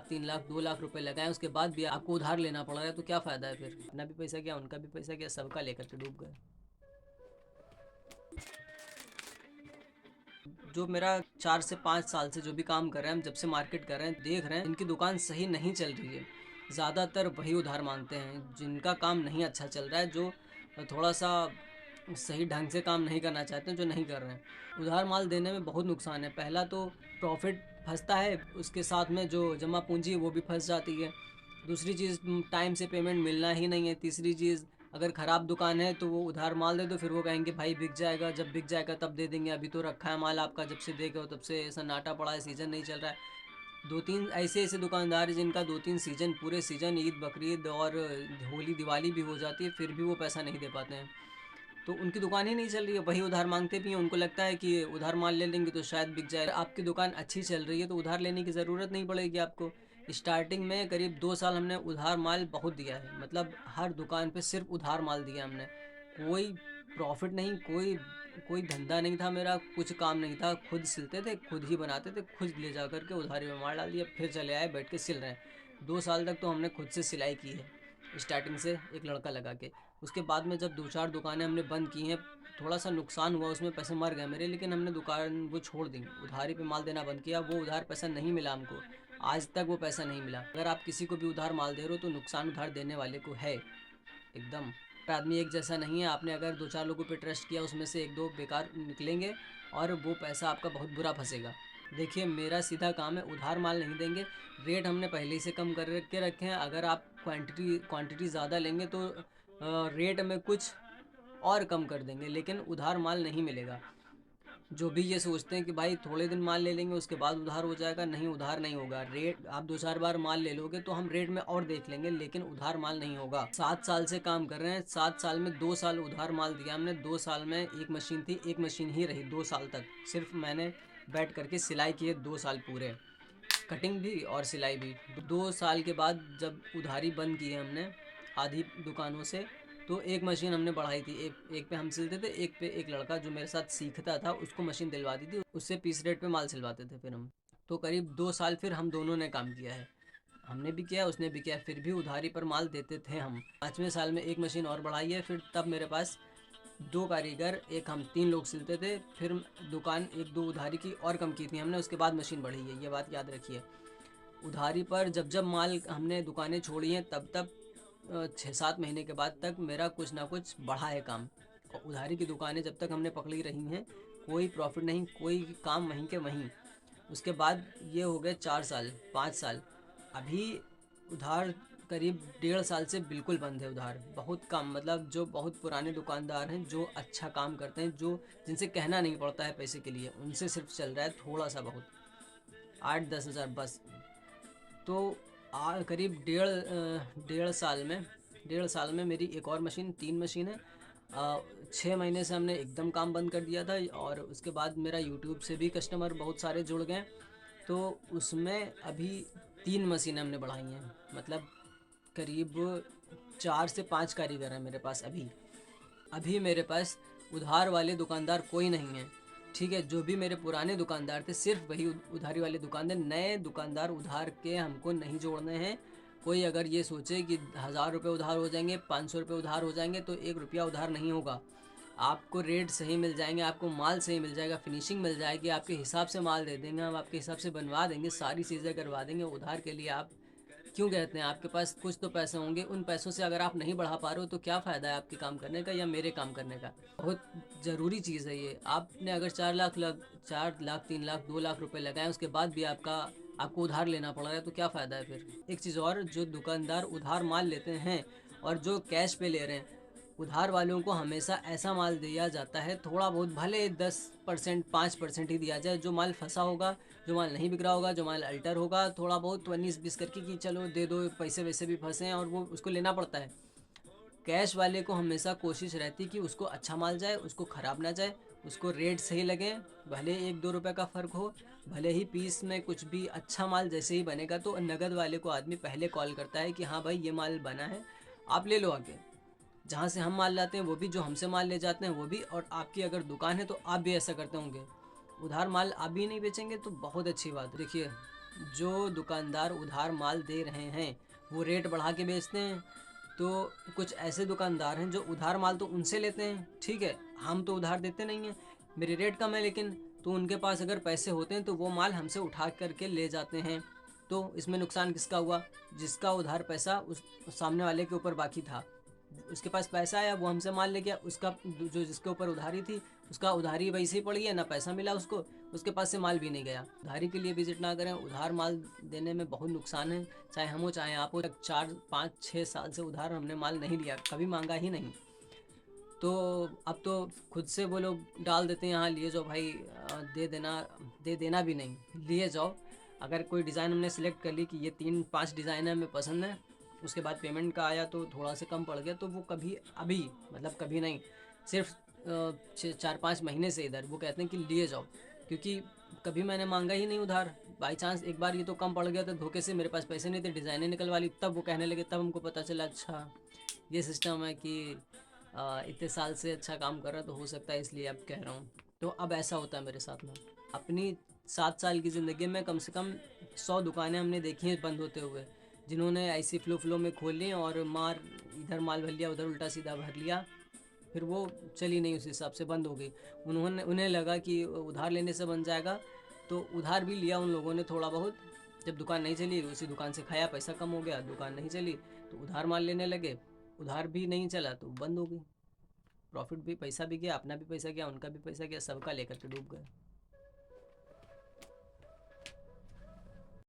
3 लाख 2 लाख रुपए लगाए, उसके बाद भी आपको उधार लेना पड़ रहा है, तो क्या फ़ायदा है फिर? अपना भी पैसा गया, उनका भी पैसा गया, सबका लेकर के डूब गए। जो मेरा 4 से 5 साल से जो भी काम कर रहे हैं, हम जब से मार्केट कर रहे हैं, देख रहे हैं इनकी दुकान सही नहीं चल रही है। ज़्यादातर वही उधार मांगते हैं जिनका काम नहीं अच्छा चल रहा है, जो थोड़ा सा सही ढंग से काम नहीं करना चाहते हैं, जो नहीं कर रहे हैं। उधार माल देने में बहुत नुकसान है। पहला तो प्रॉफिट फंसता है, उसके साथ में जो जमा पूंजी है वो भी फंस जाती है। दूसरी चीज़, टाइम से पेमेंट मिलना ही नहीं है। तीसरी चीज़, अगर ख़राब दुकान है तो वो उधार माल दे दो, फिर वो कहेंगे भाई बिक जाएगा, जब बिक जाएगा तब दे देंगे, अभी तो रखा है माल आपका, जब से देखे हो तब से सन्नाटा पड़ा है, सीज़न नहीं चल रहा है। 2-3 ऐसे ऐसे दुकानदार हैं जिनका 2-3 सीज़न, पूरे सीज़न, ईद बकरीद और होली दिवाली भी हो जाती है, फिर भी वो पैसा नहीं दे पाते हैं। तो उनकी दुकान ही नहीं चल रही है, वही उधार मांगते भी हैं। उनको लगता है कि उधार माल ले लेंगे तो शायद बिक जाए। आपकी दुकान अच्छी चल रही है तो उधार लेने की ज़रूरत नहीं पड़ेगी आपको। स्टार्टिंग में करीब 2 साल हमने उधार माल बहुत दिया है, मतलब हर दुकान पे सिर्फ उधार माल दिया हमने। कोई प्रॉफिट नहीं, कोई कोई धंधा नहीं था मेरा, कुछ काम नहीं था। खुद सिलते थे, खुद ही बनाते थे, खुद ले जा करके उधारी में माल डाल दिया, फिर चले आए, बैठ के सिल रहे हैं। 2 साल तक तो हमने खुद से सिलाई की है, स्टार्टिंग से एक लड़का लगा के। उसके बाद में जब 2-4 दुकानें हमने बंद की हैं, थोड़ा सा नुकसान हुआ, उसमें पैसे मर गए मेरे, लेकिन हमने दुकान वो छोड़ दी, उधारी पे माल देना बंद किया। वो उधार पैसा नहीं मिला हमको, आज तक वो पैसा नहीं मिला। अगर आप किसी को भी उधार माल दे रहे हो तो नुकसान उधार देने वाले को है एकदम। आदमी एक जैसा नहीं है। आपने अगर 2-4 लोगों पे ट्रस्ट किया, उसमें से 1-2 बेकार निकलेंगे और वो पैसा आपका बहुत बुरा फंसेगा। देखिए, मेरा सीधा काम है, उधार माल नहीं देंगे। रेट हमने पहले ही से कम कर के रखे हैं। अगर आप क्वांटिटी ज़्यादा लेंगे तो रेट में कुछ और कम कर देंगे, लेकिन उधार माल नहीं मिलेगा। जो भी ये सोचते हैं कि भाई थोड़े दिन माल ले लेंगे उसके बाद उधार हो जाएगा, नहीं, उधार नहीं होगा। रेट आप 2-4 बार माल ले लोगे तो हम रेट में और देख लेंगे, लेकिन उधार माल नहीं होगा। 7 साल से काम कर रहे हैं, 7 साल में 2 साल उधार माल दिया हमने। 2 साल में एक मशीन थी, एक मशीन ही रही 2 साल तक। सिर्फ मैंने बैठ करके सिलाई की है 2 साल पूरे, कटिंग भी और सिलाई भी। 2 साल के बाद जब उधारी बंद की है हमने आधी दुकानों से, तो एक मशीन हमने बढ़ाई थी। एक पे हम सिलते थे, एक पे एक लड़का जो मेरे साथ सीखता था उसको मशीन दिलवा दी थी, उससे पीस रेट पे माल सिलवाते थे फिर हम। तो करीब 2 साल फिर हम दोनों ने काम किया है, हमने भी किया उसने भी किया, फिर भी उधारी पर माल देते थे हम। 5वें साल में एक मशीन और बढ़ाई है, फिर तब मेरे पास 2 कारीगर, एक हम 3 लोग सिलते थे। फिर दुकान 1-2 उधारी की और कम की थी हमने, उसके बाद मशीन बढ़ी है, ये बात याद रखिए। उधारी पर जब जब माल हमने दुकानें छोड़ी हैं, तब तब 6-7 महीने के बाद तक मेरा कुछ ना कुछ बढ़ा है काम। और उधारी की दुकानें जब तक हमने पकड़ी रही हैं, कोई प्रॉफिट नहीं, कोई काम वहीं के वहीं। उसके बाद ये हो गए 4 साल 5 साल, अभी उधार करीब 1.5 साल से बिल्कुल बंद है उधार। बहुत कम, मतलब जो बहुत पुराने दुकानदार हैं, जो अच्छा काम करते हैं, जो जिनसे कहना नहीं पड़ता है पैसे के लिए, उनसे सिर्फ चल रहा है थोड़ा सा बहुत, 8-10 हज़ार बस। तो करीब 1.5 साल में मेरी एक और मशीन, 3 मशीन है। 6 महीने से हमने एकदम काम बंद कर दिया था, और उसके बाद मेरा यूट्यूब से भी कस्टमर बहुत सारे जुड़ गए, तो उसमें अभी 3 मशीनें हमने बढ़ाई हैं। मतलब करीब 4 से 5 कारीगर हैं मेरे पास अभी। अभी मेरे पास उधार वाले दुकानदार कोई नहीं है, ठीक है। जो भी मेरे पुराने दुकानदार थे, सिर्फ वही उधारी वाले दुकानदार, नए दुकानदार उधार के हमको नहीं जोड़ने हैं। कोई अगर ये सोचे कि 1000 रुपये उधार हो जाएंगे, 500 रुपये उधार हो जाएंगे, तो 1 रुपया उधार नहीं होगा। आपको रेट सही मिल जाएंगे, आपको माल सही मिल जाएगा, फिनिशिंग मिल जाएगी, आपके हिसाब से माल दे देंगे हम, आपके हिसाब से बनवा देंगे, सारी चीज़ें करवा देंगे। उधार के लिए आप क्यों कहते हैं? आपके पास कुछ तो पैसे होंगे, उन पैसों से अगर आप नहीं बढ़ा पा रहे हो तो क्या फ़ायदा है आपके काम करने का या मेरे काम करने का? बहुत ज़रूरी चीज़ है ये। आपने अगर 4 लाख 3 लाख 2 लाख रुपए लगाए, उसके बाद भी आपको उधार लेना पड़ रहा है, तो क्या फ़ायदा है फिर? एक चीज़ और, जो दुकानदार उधार माल लेते हैं और जो कैश पे ले रहे हैं, उधार वालों को हमेशा ऐसा माल दिया जाता है, थोड़ा बहुत, भले 10% 5% ही दिया जाए। जो माल फंसा होगा, जो माल नहीं बिक रहा होगा, जो माल अल्टर होगा, थोड़ा बहुत 19-20 करके कि चलो दे दो, पैसे वैसे भी फंसे हैं और वो उसको लेना पड़ता है। कैश वाले को हमेशा कोशिश रहती कि उसको अच्छा माल जाए, उसको ख़राब ना जाए, उसको रेट सही लगे, भले 1-2 रुपये का फ़र्क हो, भले ही पीस में कुछ भी, अच्छा माल जैसे ही बनेगा तो नगद वाले को आदमी पहले कॉल करता है कि हाँ भाई ये माल बना है, आप ले लो आगे। जहाँ से हम माल लाते हैं वो भी, जो हमसे माल ले जाते हैं वो भी, और आपकी अगर दुकान है तो आप भी ऐसा करते होंगे। उधार माल आप भी नहीं बेचेंगे तो बहुत अच्छी बात है। देखिए, जो दुकानदार उधार माल दे रहे हैं वो रेट बढ़ा के बेचते हैं। तो कुछ ऐसे दुकानदार हैं जो उधार माल तो उनसे लेते हैं, ठीक है, हम तो उधार देते नहीं हैं, मेरी रेट कम है लेकिन, तो उनके पास अगर पैसे होते हैं तो वो माल हमसे उठा करके ले जाते हैं। तो इसमें नुकसान किसका हुआ? जिसका उधार पैसा उस सामने वाले के ऊपर बाकी था, उसके पास पैसा आया, वो हमसे माल ले गया, उसका जो जिसके ऊपर उधारी थी उसका उधारी वैसे ही पड़ी है, ना पैसा मिला उसको, उसके पास से माल भी नहीं गया। उधारी के लिए विजिट ना करें, उधार माल देने में बहुत नुकसान है, चाहे हम हो चाहे आप हो। 4 5 6 साल से उधार हमने माल नहीं लिया, कभी मांगा ही नहीं। तो अब तो खुद से वो लोग डाल देते हैं, यहाँ लिए जाओ भाई, दे देना भी नहीं, लिए जाओ। अगर कोई डिज़ाइन हमने सेलेक्ट कर ली कि ये 3 5 डिज़ाइन है हमें पसंद है, उसके बाद पेमेंट का आया तो थोड़ा सा कम पड़ गया, तो वो कभी अभी मतलब कभी नहीं, सिर्फ 4 5 महीने से इधर वो कहते हैं कि लिए जाओ, क्योंकि कभी मैंने मांगा ही नहीं उधार। बाई चांस एक बार ये तो कम पड़ गया था धोखे से, मेरे पास पैसे नहीं थे, डिज़ाइनें निकलवा ली, तब वो कहने लगे, तब हमको पता चला अच्छा ये सिस्टम है कि इतने साल से अच्छा काम कर रहा है तो हो सकता है, इसलिए अब कह रहा हूँ। तो अब ऐसा होता है मेरे साथ में। अपनी 7 साल की ज़िंदगी में कम से कम 100 दुकानें हमने देखी हैं बंद होते हुए, जिन्होंने ऐसी फ्लो में खोल ली और इधर माल भर लिया, उधर उल्टा सीधा भर लिया, फिर वो चली नहीं, उस हिसाब से बंद हो गई। उन्हें लगा कि उधार लेने से बन जाएगा, तो उधार भी लिया उन लोगों ने थोड़ा बहुत। जब दुकान नहीं चली, उसी दुकान से खाया, पैसा कम हो गया, दुकान नहीं चली तो उधार माल लेने लगे, उधार भी नहीं चला तो बंद हो गई। प्रॉफिट भी, पैसा भी गया, अपना भी पैसा गया, उनका भी पैसा गया, सबका लेकर के डूब गए।